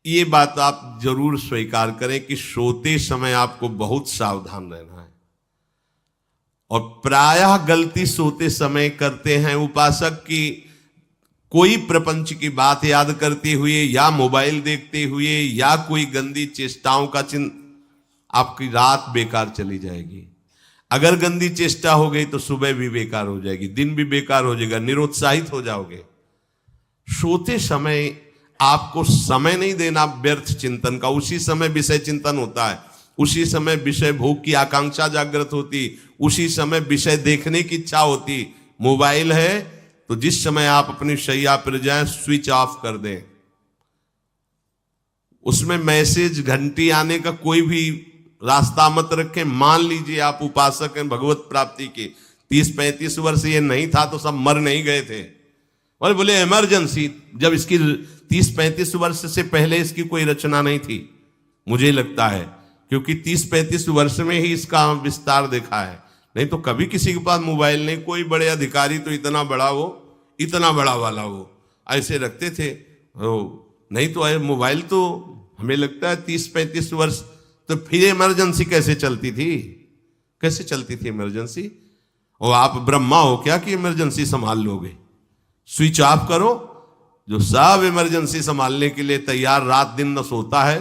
ये बात आप जरूर स्वीकार करें कि सोते समय आपको बहुत सावधान रहना है। और प्रायः गलती सोते समय करते हैं उपासक की, कोई प्रपंच की बात याद करते हुए या मोबाइल देखते हुए या कोई गंदी चेष्टाओं का आपकी रात बेकार चली जाएगी। अगर गंदी चेष्टा हो गई तो सुबह भी बेकार हो जाएगी, दिन भी बेकार हो जाएगा, निरुत्साहित हो जाओगे। सोते समय आपको समय नहीं देना व्यर्थ चिंतन का। उसी समय विषय चिंतन होता है, उसी समय विषय भोग की आकांक्षा जागृत होती, उसी समय विषय देखने की इच्छा होती। मोबाइल है तो जिस समय आप अपनी शैया पर जाएं स्विच ऑफ कर दें। उसमें मैसेज घंटी आने का कोई भी रास्ता मत रखें। मान लीजिए आप उपासक हैं भगवत प्राप्ति के, 30-35 वर्ष ये नहीं था तो सब मर नहीं गए थे। और बोले इमरजेंसी, जब इसकी 30-35 वर्ष से पहले इसकी कोई रचना नहीं थी, मुझे लगता है, क्योंकि 30-35 वर्ष में ही इसका विस्तार देखा है। नहीं तो कभी किसी के पास मोबाइल नहीं। कोई बड़े अधिकारी तो इतना बड़ा वो, इतना बड़ा वाला वो ऐसे रखते थे। नहीं तो मोबाइल तो हमें लगता है 30-35 वर्ष। तो फिर इमरजेंसी कैसे चलती थी? कैसे चलती थी इमरजेंसी? और आप ब्रह्मा हो क्या कि इमरजेंसी संभाल लोगे? स्विच ऑफ करो। जो सब इमरजेंसी संभालने के लिए तैयार रात दिन न सोता है,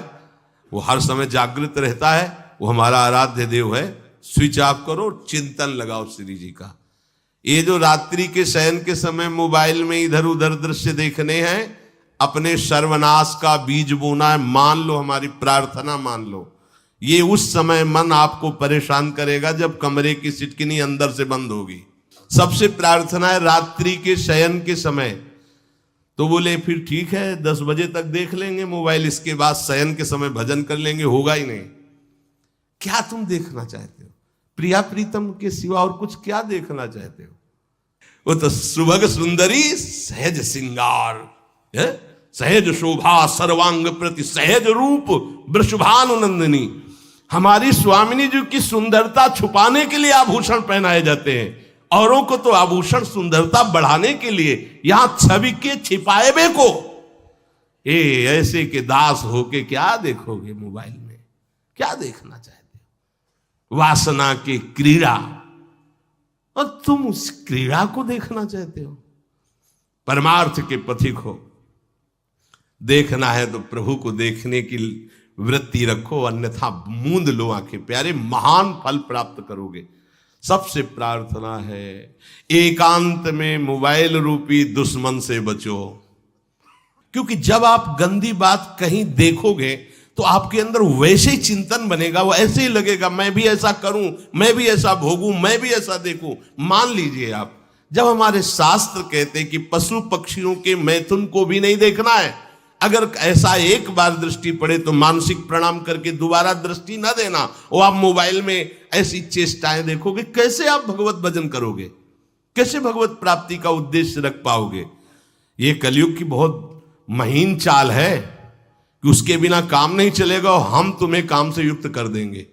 वो हर समय जागृत रहता है, वो हमारा आराध्य देव है। स्विच ऑफ करो, चिंतन लगाओ श्री जी का। ये जो रात्रि के शयन के समय मोबाइल में इधर उधर दृश्य देखने हैं, अपने सर्वनाश का बीज बोना है। मान लो, हमारी प्रार्थना मान लो, ये उस समय मन आपको परेशान करेगा जब कमरे की सिटकिनी अंदर से बंद होगी। सबसे प्रार्थना है रात्रि के शयन के समय। तो बोले फिर ठीक है 10 बजे तक देख लेंगे मोबाइल, इसके बाद शयन के समय भजन कर लेंगे। होगा ही नहीं। क्या तुम देखना चाहते हो? प्रिया प्रीतम के सिवा और कुछ क्या देखना चाहते हो? वो तो सुभग सुंदरी सहज सिंगार, सहज शोभा सर्वांग प्रति सहज रूप वृषभानुनंदिनी। हमारी स्वामिनी जी की सुंदरता छुपाने के लिए आभूषण पहनाए जाते हैं, औरों को तो आभूषण सुंदरता बढ़ाने के लिए। यहां छवि के छिपाए बे को ऐसे के दास होके क्या देखोगे मोबाइल में? क्या देखना चाहते हो? वासना की क्रीड़ा, और तुम उस क्रीड़ा को देखना चाहते हो? परमार्थ के पथिक हो। देखना है तो प्रभु को देखने की वृत्ति रखो, अन्यथा मूंद लो आंखें। प्यारे, महान फल प्राप्त करोगे। सबसे प्रार्थना है एकांत में मोबाइल रूपी दुश्मन से बचो। क्योंकि जब आप गंदी बात कहीं देखोगे तो आपके अंदर वैसे ही चिंतन बनेगा, वो ऐसे ही लगेगा मैं भी ऐसा करूं, मैं भी ऐसा भोगूं, मैं भी ऐसा देखूं। मान लीजिए आप, जब हमारे शास्त्र कहते हैं कि पशु पक्षियों के मैथुन को भी नहीं देखना है, अगर ऐसा एक बार दृष्टि पड़े तो मानसिक प्रणाम करके दोबारा दृष्टि ना देना। और आप मोबाइल में ऐसी चेष्टाएं देखोगे, कैसे आप भगवत भजन करोगे? कैसे भगवत प्राप्ति का उद्देश्य रख पाओगे? ये कलयुग की बहुत महीन चाल है कि उसके बिना काम नहीं चलेगा और हम तुम्हें काम से युक्त कर देंगे।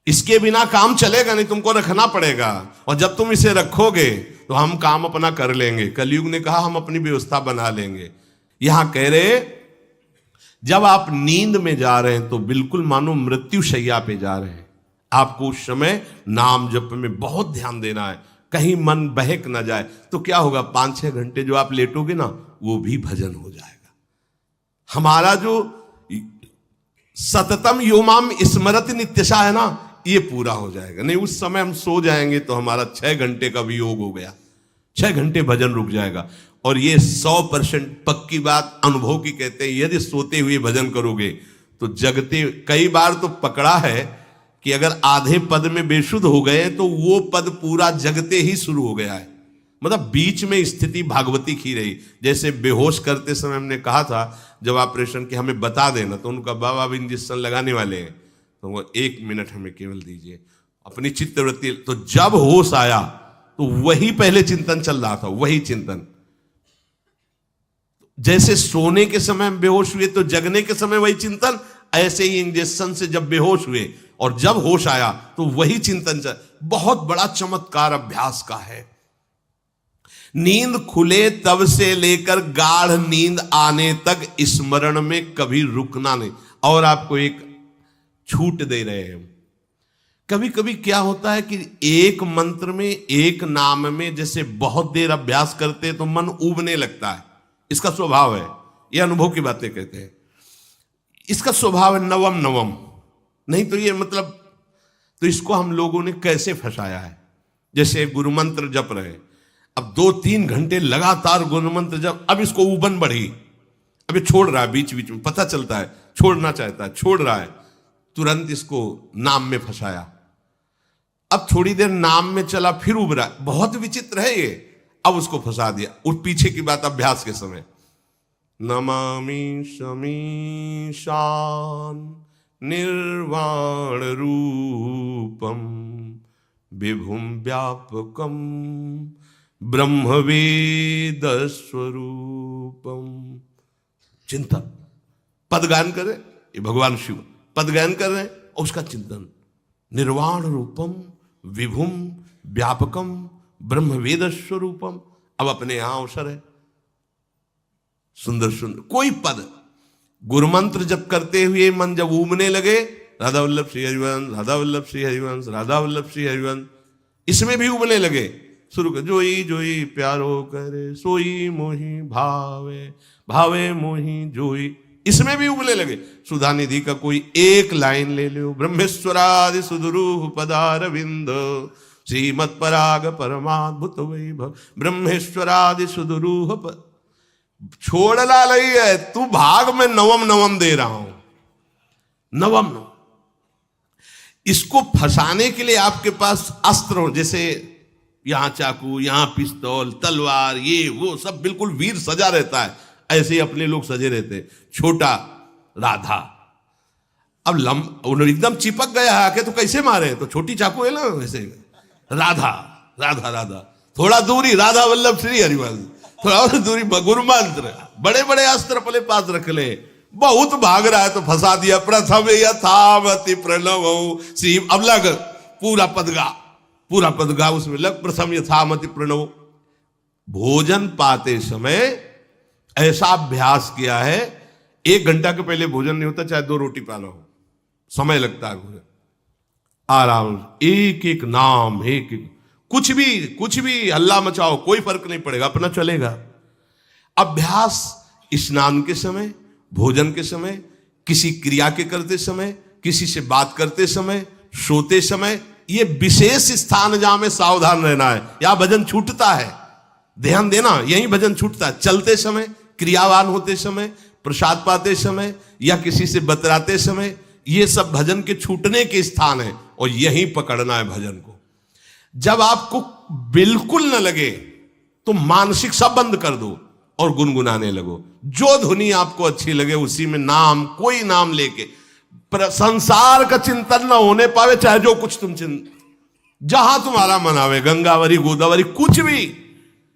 इसके बिना काम चलेगा नहीं, तुमको रखना पड़ेगा। और जब तुम इसे रखोगे तो हम काम अपना कर लेंगे। कलयुग ने कहा हम अपनी व्यवस्था बना लेंगे। यहां कह रहे जब आप नींद में जा रहे हैं तो बिल्कुल मानो मृत्यु शैया पे जा रहे हैं। आपको उस समय नाम जप में बहुत ध्यान देना है, कहीं मन बहक ना जाए। तो क्या होगा, 5-6 घंटे जो आप लेटोगे ना, वो भी भजन हो जाएगा। हमारा जो सततम योमाम स्मरति नित्यशा है ना, ये पूरा हो जाएगा। नहीं, उस समय हम सो जाएंगे तो हमारा 6 घंटे का वियोग हो गया, 6 घंटे भजन रुक जाएगा। और ये 100% पक्की बात अनुभव की कहते हैं। यदि सोते हुए भजन करोगे तो जगते, कई बार तो पकड़ा है कि अगर आधे पद में बेशुद्ध हो गए तो वो पद पूरा जगते ही शुरू हो गया है। मतलब बीच में स्थिति भागवती की रही। जैसे बेहोश करते समय हमने कहा था जब ऑपरेशन के हमें बता देना, तो उनका बाबा अब इंजेक्शन लगाने वाले हैं तो वो 1 मिनट हमें केवल दीजिए, अपनी चित्तवृत्ति। तो जब होश आया तो वही पहले चिंतन चल रहा था, वही चिंतन। जैसे सोने के समय हम बेहोश हुए तो जगने के समय वही चिंतन, ऐसे ही इंजेक्शन से जब बेहोश हुए और जब होश आया तो वही चिंतन चल। बहुत बड़ा चमत्कार अभ्यास का है। नींद खुले तब से लेकर गाढ़ नींद आने तक स्मरण में कभी रुकना नहीं। और आपको एक छूट दे रहे हैं। कभी कभी क्या होता है कि एक मंत्र में, एक नाम में जैसे बहुत देर अभ्यास करते हैं तो मन उबने लगता है। इसका स्वभाव है, ये अनुभव की बातें कहते हैं। इसका स्वभाव है नवम नवम, नहीं तो ये मतलब, तो इसको हम लोगों ने कैसे फंसाया है। जैसे गुरु मंत्र जप रहे, अब 2-3 घंटे लगातार गुरु मंत्र जप, अब इसको उबन बढ़ी, अब ये छोड़ रहा है, बीच बीच में पता चलता है छोड़ना चाहता है, छोड़ रहा है, तुरंत इसको नाम में फंसाया। अब थोड़ी देर नाम में चला, फिर उब रहा है, बहुत विचित्र है ये। अब उसको फंसा दिया। उस पीछे की बात अभ्यास के समय, नमामि शमीशान निर्वाण रूपम विभुम व्यापकम ब्रह्मवेद स्वरूपम। चिंतन, पदगान करे, ये भगवान शिव पदगान कर रहे हैं और उसका चिंतन, निर्वाण रूपम विभुम व्यापकम ब्रह्मवेद स्वरूपम। अब अपने यहां अवसर है, सुंदर सुंदर कोई पद गुरुमंत्र जब करते हुए मन जब उबने लगे, राधा वल्लभ श्री हरिवंश, राधा वल्लभ श्री हरिवंश, राधा वल्लभ श्री हरिवंश, इसमें भी उबने लगे, शुरू कर, जोई जोई प्यारो करे सोई मोही भावे, भावे मोही जोई, इसमें भी उबने लगे। सुधा निधि का कोई एक लाइन ले लो, ब्रह्मेश्वरादि सुदुरूह पदारविंद श्रीमत् पराग परमाद्भुत वैभव, ब्रह्मेश्वरादि सुदुरूह छोड़ना नहीं है, तू भाग में नवम नवम दे रहा हूं, नवम नवम। इसको फंसाने के लिए आपके पास अस्त्र हो, जैसे यहां चाकू, यहां पिस्तौल, तलवार, ये वो सब बिल्कुल वीर सजा रहता है, ऐसे ही अपने लोग सजे रहते। छोटा राधा, अब एकदम चिपक गया आके तो कैसे मारे, तो छोटी चाकू है ना वैसे, राधा राधा राधा, थोड़ा दूरी राधा वल्लभ श्री हरिवंश, थोड़ा और दूरी गुरु मंत्र, बड़े बड़े अस्त्र अपने पास रख ले, बहुत भाग रहा है तो फंसा दिया। प्रथम यथावति प्रणव श्री, अब लग पूरा पदगा, पूरा पदगा उसमें लग, प्रथम यथामति प्रणव। भोजन पाते समय ऐसा अभ्यास किया है, 1 घंटा के पहले भोजन नहीं होता, चाहे 2 रोटी पाना हो, समय लगता है भोजन, आराम, एक एक नाम, एक एक, कुछ भी हल्ला मचाओ, कोई फर्क नहीं पड़ेगा, अपना चलेगा। अभ्यास स्नान के समय, भोजन के समय, किसी क्रिया के करते समय, किसी से बात करते समय, सोते समय, ये विशेष स्थान जहां में सावधान रहना है। यहां भजन छूटता है, ध्यान देना, यही भजन छूटता है। चलते समय, क्रियावान होते समय, प्रसाद पाते समय या किसी से बतराते समय, ये सब भजन के छूटने के स्थान है और यहीं पकड़ना है भजन को। जब आपको बिल्कुल न लगे तो मानसिक सब बंद कर दो और गुनगुनाने लगो, जो धुनी आपको अच्छी लगे उसी में नाम, कोई नाम लेके, संसार का चिंतन न होने पावे, चाहे जो कुछ तुम जहां तुम्हारा मन आवे, गंगावरी गोदावरी, कुछ भी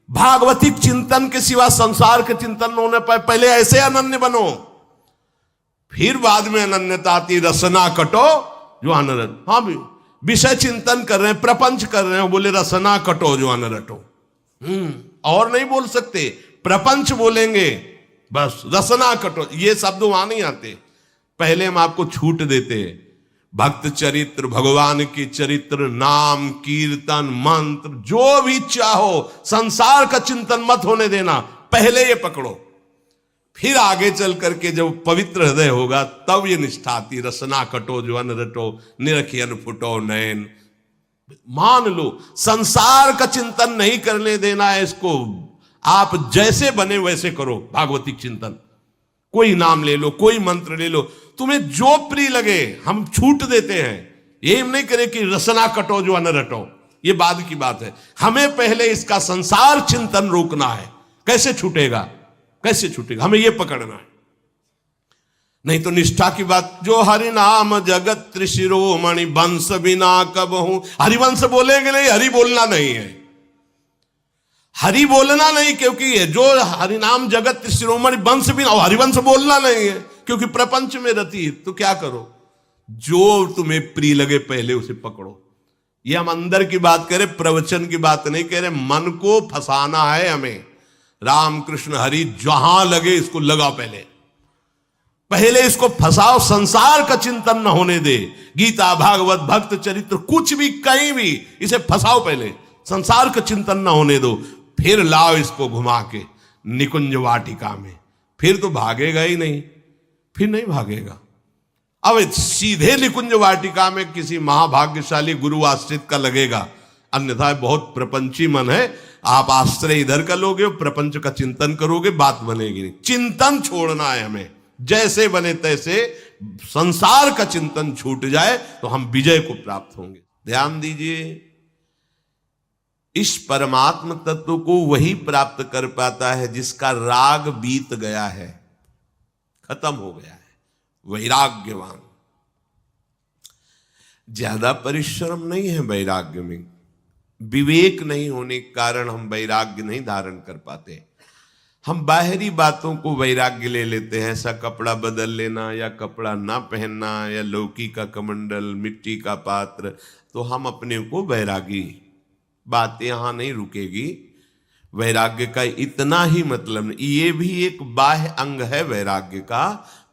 भागवतिक चिंतन के सिवा संसार के चिंतन न होने पाए। पहले ऐसे अनन्य बनो, फिर बाद में अनन्यता आती, रसना कटो जो अनरट। हाँ भी विषय चिंतन कर रहे हैं, प्रपंच कर रहे हैं, बोले रसना कटो जो अनरटो, और नहीं बोल सकते, प्रपंच बोलेंगे बस, रसना कटो, ये शब्द वहां नहीं आते। पहले हम आपको छूट देते, भक्त चरित्र, भगवान की चरित्र, नाम कीर्तन मंत्र, जो भी चाहो, संसार का चिंतन मत होने देना, पहले ये पकड़ो, फिर आगे चल करके जब पवित्र हृदय होगा तब ये निष्ठा आती, रसना कटो जो अन रटो, निरखियन फुटो नयन। मान लो संसार का चिंतन नहीं करने देना है इसको, आप जैसे बने वैसे करो भागवतिक चिंतन, कोई नाम ले लो, कोई मंत्र ले लो, तुम्हें जो प्रिय लगे। हम छूट देते हैं, ये हम नहीं करें कि रसना कटो जो अन रटो, ये बाद की बात है। हमें पहले इसका संसार चिंतन रोकना है। कैसे छूटेगा, कैसे छूटेगा, हमें यह पकड़ना है। नहीं तो निष्ठा की बात, जो हरि नाम जगत त्रिशिरोमणि वंश बिना कब हूं, हरिवंश बोलेंगे नहीं, हरि बोलना नहीं है, हरि बोलना नहीं, क्योंकि जो हरिनाम जगत त्रिशिरोमणि वंश बिना, हरिवंश बोलना नहीं है क्योंकि प्रपंच में रति। तो क्या करो, जो तुम्हें प्रिय लगे पहले उसे पकड़ो, ये हम अंदर की बात करें, प्रवचन की बात नहीं कह रहे। मन को फंसाना है हमें। राम कृष्ण हरि जहां लगे इसको लगा, पहले इसको फंसाओ, संसार का चिंतन न होने दे। गीता भागवत भक्त चरित्र कुछ भी कहीं भी इसे फंसाओ, पहले संसार का चिंतन न होने दो, फिर लाओ इसको घुमा के निकुंज वाटिका में। फिर तो भागेगा ही नहीं, फिर नहीं भागेगा। अब सीधे निकुंज वाटिका में किसी महाभाग्यशाली गुरु आश्रित का लगेगा, अन्यथा बहुत प्रपंची मन है। आप आश्रय इधर का लोगे, प्रपंच का चिंतन करोगे, बात बनेगी नहीं। चिंतन छोड़ना है हमें, जैसे बने तैसे संसार का चिंतन छूट जाए तो हम विजय को प्राप्त होंगे। ध्यान दीजिए, इस परमात्म तत्व को वही प्राप्त कर पाता है जिसका राग बीत गया है, खत्म हो गया है, वैराग्यवान। ज्यादा परिश्रम नहीं है वैराग्य में, विवेक नहीं होने के कारण हम वैराग्य नहीं धारण कर पाते। हम बाहरी बातों को वैराग्य ले लेते हैं, ऐसा कपड़ा बदल लेना या कपड़ा ना पहनना या लौकी का कमंडल, मिट्टी का पात्र, तो हम अपने को वैरागी। बात यहां नहीं रुकेगी। वैराग्य का इतना ही मतलब नहीं, ये भी एक बाह्य अंग है वैराग्य का,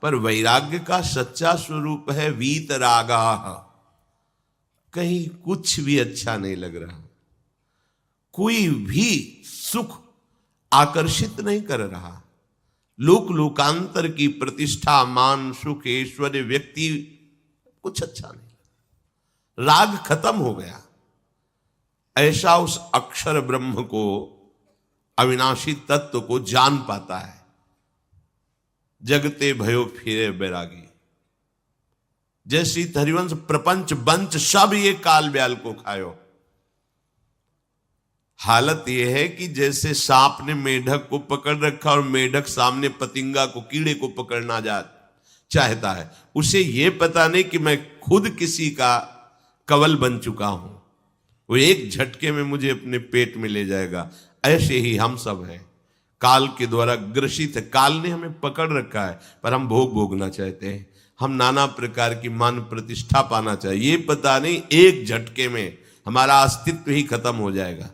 पर वैराग्य का सच्चा स्वरूप है वीतरागा। कहीं कुछ भी अच्छा नहीं लग रहा, कोई भी सुख आकर्षित नहीं कर रहा, लोक लोकांतर की प्रतिष्ठा, मान, सुख, ऐश्वर्य, व्यक्ति, कुछ अच्छा नहीं। राग खत्म हो गया। ऐसा उस अक्षर ब्रह्म को, अविनाशी तत्व को जान पाता है। जगते भयो फिरे बैरागी। जैसी हरिवंश प्रपंच बंच सब ये काल ब्याल को खायो। हालत यह है कि जैसे सांप ने मेढक को पकड़ रखा और मेढक सामने पतिंगा को, कीड़े को पकड़ना चाहता है। उसे यह पता नहीं कि मैं खुद किसी का कवल बन चुका हूं, वो एक झटके में मुझे अपने पेट में ले जाएगा। ऐसे ही हम सब हैं, काल के द्वारा ग्रसित है। काल ने हमें पकड़ रखा है, पर हम भोग भोगना चाहते हैं। हम नाना प्रकार की मान प्रतिष्ठा पाना चाहिए, ये पता नहीं एक झटके में हमारा अस्तित्व ही खत्म हो जाएगा।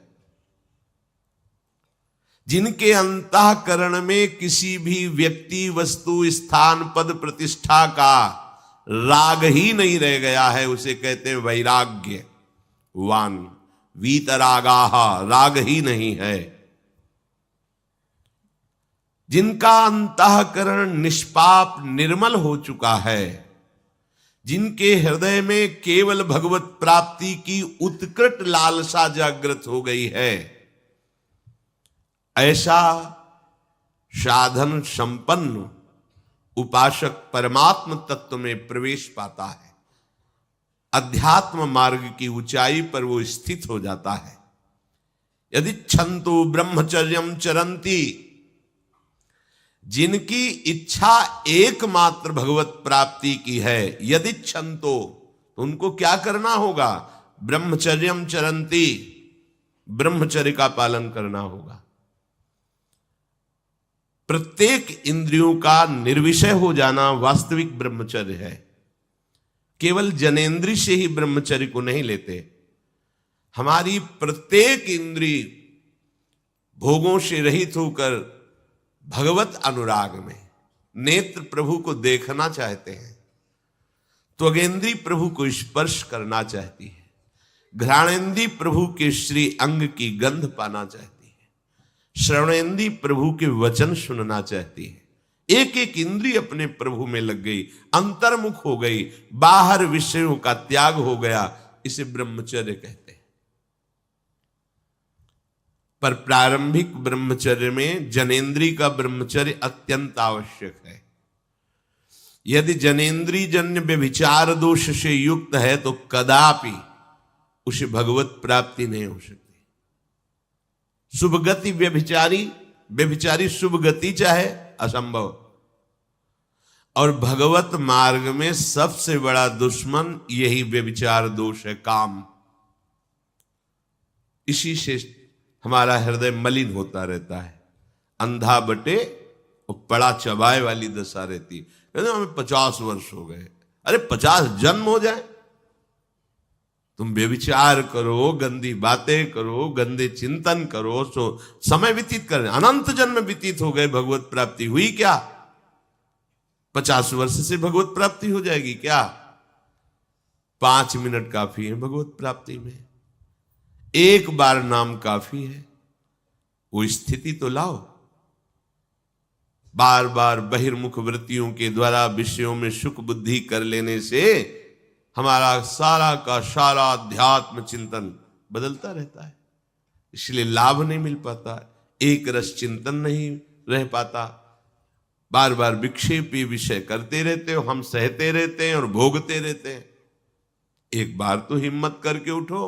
जिनके अंतःकरण में किसी भी व्यक्ति, वस्तु, स्थान, पद, प्रतिष्ठा का राग ही नहीं रह गया है, उसे कहते हैं वैराग्यवान। वीतरागाः, राग ही नहीं है। जिनका अंतःकरण निष्पाप निर्मल हो चुका है, जिनके हृदय में केवल भगवत प्राप्ति की उत्कट लालसा जागृत हो गई है, ऐसा साधन संपन्न उपासक परमात्म तत्व में प्रवेश पाता है। अध्यात्म मार्ग की ऊंचाई पर वो स्थित हो जाता है। यदि छंतु ब्रह्मचर्यम चरंती, जिनकी इच्छा एकमात्र भगवत प्राप्ति की है, यदि छंतो, तो उनको क्या करना होगा? ब्रह्मचर्यम चरंती, ब्रह्मचर्य का पालन करना होगा। प्रत्येक इंद्रियों का निर्विषय हो जाना वास्तविक ब्रह्मचर्य है। केवल जनेन्द्रिय से ही ब्रह्मचर्य को नहीं लेते। हमारी प्रत्येक इंद्रिय भोगों से रहित होकर भगवत अनुराग में, नेत्र प्रभु को देखना चाहते हैं, त्वगेंद्री प्रभु को स्पर्श करना चाहती है, घ्राणेन्द्री प्रभु के श्री अंग की गंध पाना चाहती है, श्रवणेन्द्री प्रभु के वचन सुनना चाहती है। एक एक इंद्रिय अपने प्रभु में लग गई, अंतर्मुख हो गई, बाहर विषयों का त्याग हो गया। इसे ब्रह्मचर्य कहते हैं। पर प्रारंभिक ब्रह्मचर्य में जनेन्द्रिय का ब्रह्मचर्य अत्यंत आवश्यक है। यदि जनेन्द्रिय जन्य व्यभिचार दोष से युक्त है तो कदापि उसे भगवत प्राप्ति नहीं हो सकती। शुभ गति व्यभिचारी शुभ गति चाहे असंभव। और भगवत मार्ग में सबसे बड़ा दुश्मन यही व्यभिचार दोष है, काम। इसी से हमारा हृदय मलिन होता रहता है, अंधा बटे और पड़ा चबाए वाली दशा रहती है। कहते हमें 50 वर्ष हो गए। अरे 50 जन्म हो जाए तुम व्यभिचार करो, गंदी बातें करो, गंदे चिंतन करो, सो समय व्यतीत कर, अनंत जन्म व्यतीत हो गए, भगवत प्राप्ति हुई क्या? 50 वर्ष से भगवत प्राप्ति हो जाएगी क्या? 5 मिनट काफी है भगवत प्राप्ति में, एक बार नाम काफी है। वो स्थिति तो लाओ। बार बार बहिर्मुख वृत्तियों के द्वारा विषयों में सुख बुद्धि कर लेने से हमारा सारा का सारा अध्यात्म चिंतन बदलता रहता है, इसलिए लाभ नहीं मिल पाता, एक रस चिंतन नहीं रह पाता। बार बार विक्षेपी विषय करते रहते हो, हम सहते रहते हैं और भोगते रहते हैं। एक बार तो हिम्मत करके उठो,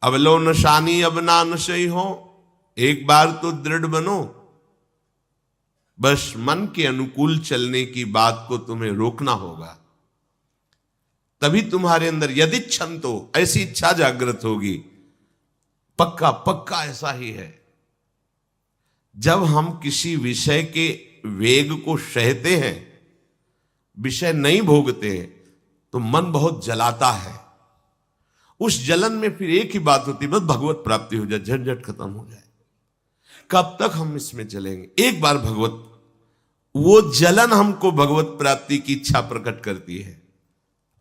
अब लो नशानी अब ना नशई हो, एक बार तो दृढ़ बनो। बस मन के अनुकूल चलने की बात को तुम्हें रोकना होगा, तभी तुम्हारे अंदर यदि क्षण तो ऐसी इच्छा जागृत होगी। पक्का पक्का ऐसा ही है, जब हम किसी विषय के वेग को सहते हैं, विषय नहीं भोगते हैं, तो मन बहुत जलाता है। उस जलन में फिर एक ही बात होती है, बस भगवत प्राप्ति हो जाए, झंझट खत्म हो जाए। कब तक हम इसमें चलेंगे? एक बार भगवत, वो जलन हमको भगवत प्राप्ति की इच्छा प्रकट करती है।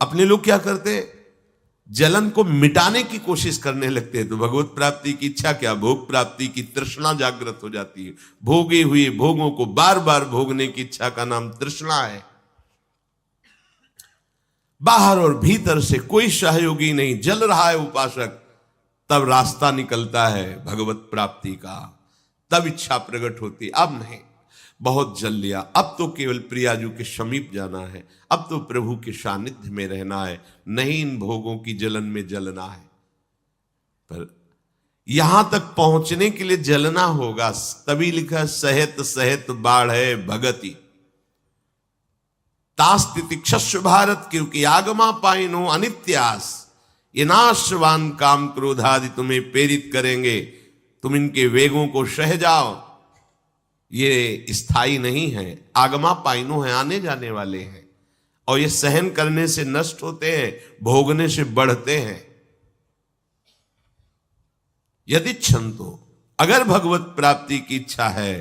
अपने लोग क्या करते हैं, जलन को मिटाने की कोशिश करने लगते हैं, तो भगवत प्राप्ति की इच्छा क्या, भोग प्राप्ति की तृष्णा जागृत हो जाती है। भोगे हुए भोगों को बार बार भोगने की इच्छा का नाम तृष्णा है। बाहर और भीतर से कोई सहयोगी नहीं, जल रहा है उपासक, तब रास्ता निकलता है भगवत प्राप्ति का, तब इच्छा प्रकट होती। अब नहीं, बहुत जल लिया, अब तो केवल प्रियाजू के समीप जाना है, अब तो प्रभु के सानिध्य में रहना है, नहीं इन भोगों की जलन में जलना है। पर यहां तक पहुंचने के लिए जलना होगा, तभी लिखा सहित सहित बाढ़ भगति तास्तितिक्षस्व भारत, क्योंकि आगमा पाइनो अनित्यास, ये नाशवान काम क्रोधादि तुम्हें प्रेरित करेंगे, तुम इनके वेगों को सह जाओ, ये स्थायी नहीं है। आगमा पाइनो है, आने जाने वाले हैं, और ये सहन करने से नष्ट होते हैं, भोगने से बढ़ते हैं। यदि क्षंतो, अगर भगवत प्राप्ति की इच्छा है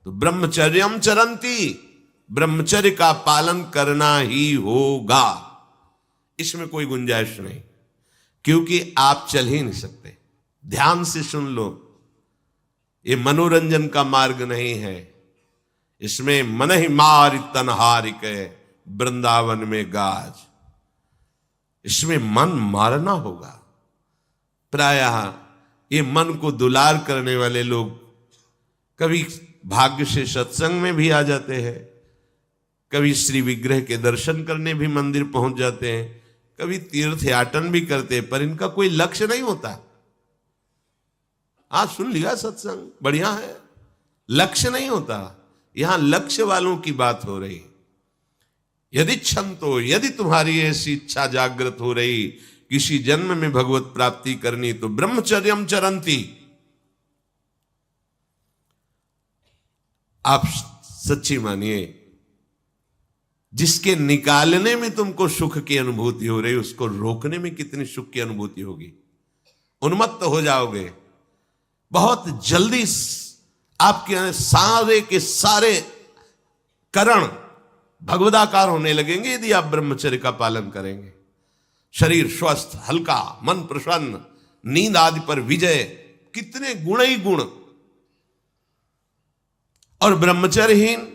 तो ब्रह्मचर्यम चरंती, ब्रह्मचर्य का पालन करना ही होगा, इसमें कोई गुंजाइश नहीं, क्योंकि आप चल ही नहीं सकते। ध्यान से सुन लो, ये मनोरंजन का मार्ग नहीं है, इसमें मन ही मार तनहारिक वृंदावन में गाज, इसमें मन मारना होगा। प्रायः ये मन को दुलार करने वाले लोग कभी भाग्य से सत्संग में भी आ जाते हैं, कभी श्री विग्रह के दर्शन करने भी मंदिर पहुंच जाते हैं, कभी तीर्थ याटन भी करते हैं, पर इनका कोई लक्ष्य नहीं होता। आज सुन लिया सत्संग, बढ़िया है, लक्ष्य नहीं होता। यहां लक्ष्य वालों की बात हो रही। यदि क्षण तो, यदि तुम्हारी ऐसी इच्छा जागृत हो रही किसी जन्म में भगवत प्राप्ति करनी, तो ब्रह्मचर्यम चरंती, आप सच्ची मानिए, जिसके निकालने में तुमको सुख की अनुभूति हो रही, उसको रोकने में कितनी सुख की अनुभूति होगी। उन्मत्त हो जाओगे, बहुत जल्दी आपके सारे के सारे करण भगवदाकार होने लगेंगे यदि आप ब्रह्मचर्य का पालन करेंगे। शरीर स्वस्थ, हल्का, मन प्रसन्न, नींद आदि पर विजय, कितने गुण ही गुण। और ब्रह्मचर्यहीन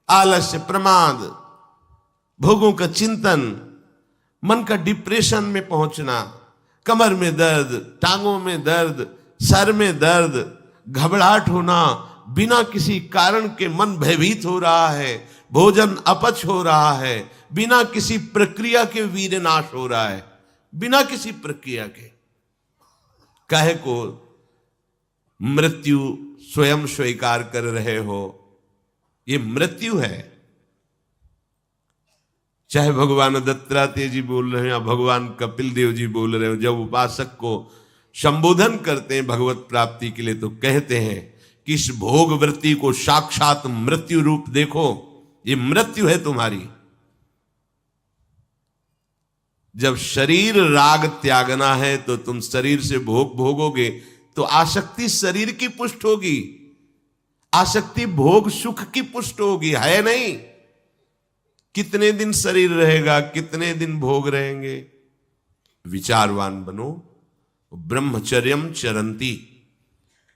आलस्य, प्रमाद, भोगों का चिंतन, मन का डिप्रेशन में पहुंचना, कमर में दर्द, टांगों में दर्द, सर में दर्द, घबराहट होना, बिना किसी कारण के मन भयभीत हो रहा है, भोजन अपच हो रहा है, बिना किसी प्रक्रिया के वीर नाश हो रहा है, बिना किसी प्रक्रिया के। काहे को मृत्यु स्वयं स्वीकार कर रहे हो, ये मृत्यु है। चाहे भगवान दत्तात्रेय जी बोल रहे हैं या भगवान कपिल देव जी बोल रहे हो, जब उपासक को संबोधन करते हैं भगवत प्राप्ति के लिए, तो कहते हैं कि इस भोग वृत्ति को साक्षात मृत्यु रूप देखो, ये मृत्यु है तुम्हारी। जब शरीर राग त्यागना है तो तुम शरीर से भोग भोगोगे तो आसक्ति शरीर की पुष्ट होगी, आसक्ति भोग सुख की पुष्ट होगी, है नहीं। कितने दिन शरीर रहेगा, कितने दिन भोग रहेंगे। विचारवान बनो, ब्रह्मचर्यम चरंती,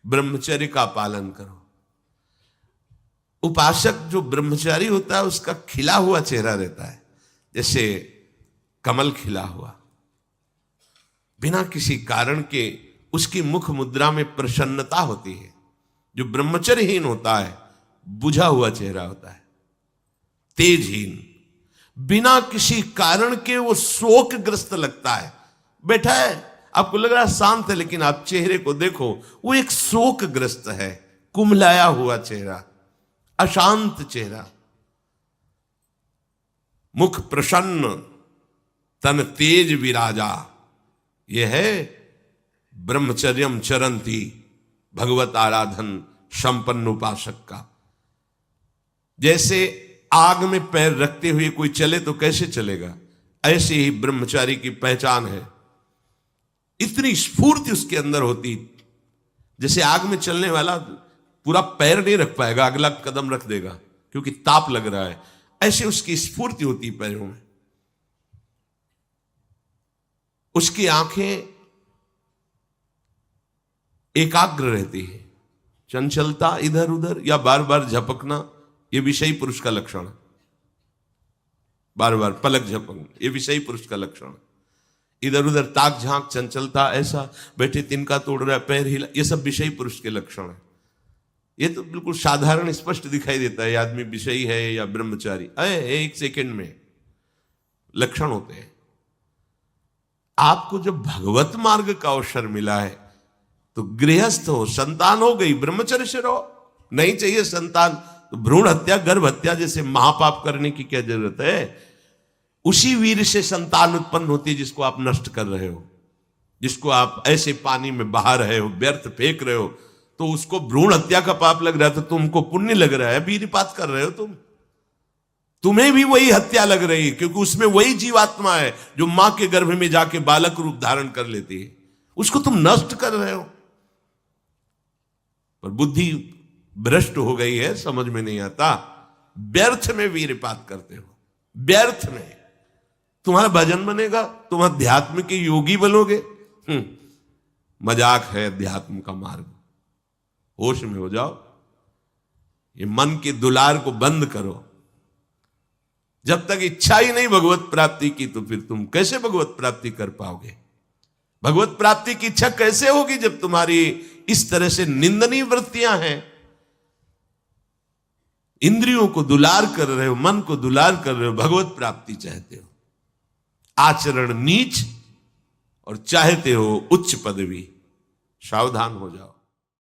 ब्रह्मचर्य का पालन करो। उपासक जो ब्रह्मचारी होता है उसका खिला हुआ चेहरा रहता है, जैसे कमल खिला हुआ, बिना किसी कारण के उसकी मुख मुद्रा में प्रसन्नता होती है। जो ब्रह्मचर्यहीन होता है बुझा हुआ चेहरा होता है, तेजहीन, बिना किसी कारण के वो शोकग्रस्त लगता है। बैठा है, आपको लग रहा है शांत है, लेकिन आप चेहरे को देखो, वो एक शोकग्रस्त है, कुम्हलाया हुआ चेहरा, अशांत चेहरा। मुख प्रसन्न, तन तेज विराजा, यह है ब्रह्मचर्यम चरंती, भगवत आराधन संपन्न उपासक का। जैसे आग में पैर रखते हुए कोई चले तो कैसे चलेगा, ऐसे ही ब्रह्मचारी की पहचान है। इतनी स्फूर्ति उसके अंदर होती, जैसे आग में चलने वाला पूरा पैर नहीं रख पाएगा, अगला कदम रख देगा क्योंकि ताप लग रहा है, ऐसे उसकी स्फूर्ति होती पैरों में। उसकी आंखें एकाग्र रहती है, चंचलता इधर उधर या बार बार झपकना, यह विषयी पुरुष का लक्षण है। बार बार पलक झपकना, यह विषयी पुरुष का लक्षण। इधर उधर ताक झांक, चंचलता, ऐसा बैठे तिनका तोड़ रहा है, पैर हिला, यह सब विषयी पुरुष के लक्षण है। यह तो बिल्कुल साधारण स्पष्ट दिखाई देता है आदमी विषयी है या ब्रह्मचारी, एक सेकंड में लक्षण होते हैं। आपको जब भगवत मार्ग का अवसर मिला है तो गृहस्थ हो, संतान हो गई, ब्रह्मचर्य से रहो। नहीं चाहिए संतान तो भ्रूण हत्या, गर्भ हत्या जैसे महापाप करने की क्या जरूरत है। उसी वीर से संतान उत्पन्न होती है जिसको आप नष्ट कर रहे हो, जिसको आप ऐसे पानी में बहा रहे हो, व्यर्थ फेंक रहे हो, तो उसको भ्रूण हत्या का पाप लग रहा है, तो तुमको पुण्य लग रहा है, वीरपात कर रहे हो तुम्हें भी वही हत्या लग रही है, क्योंकि उसमें वही जीवात्मा है जो मां के गर्भ में जाके बालक रूप धारण कर लेती है, उसको तुम नष्ट कर रहे हो। पर बुद्धि भ्रष्ट हो गई है, समझ में नहीं आता, व्यर्थ में वीरपात करते हो, व्यर्थ में। तुम्हारा भजन बनेगा, तुम अध्यात्म के योगी बनोगे, मजाक है अध्यात्म का मार्ग। होश में हो जाओ, ये मन के दुलार को बंद करो। जब तक इच्छा ही नहीं भगवत प्राप्ति की, तो फिर तुम कैसे भगवत प्राप्ति कर पाओगे। भगवत प्राप्ति की इच्छा कैसे होगी जब तुम्हारी इस तरह से निंदनीय वृत्तियां हैं। इंद्रियों को दुलार कर रहे हो, मन को दुलार कर रहे हो, भगवत प्राप्ति चाहते हो, आचरण नीच और चाहते हो उच्च पदवी। सावधान हो जाओ।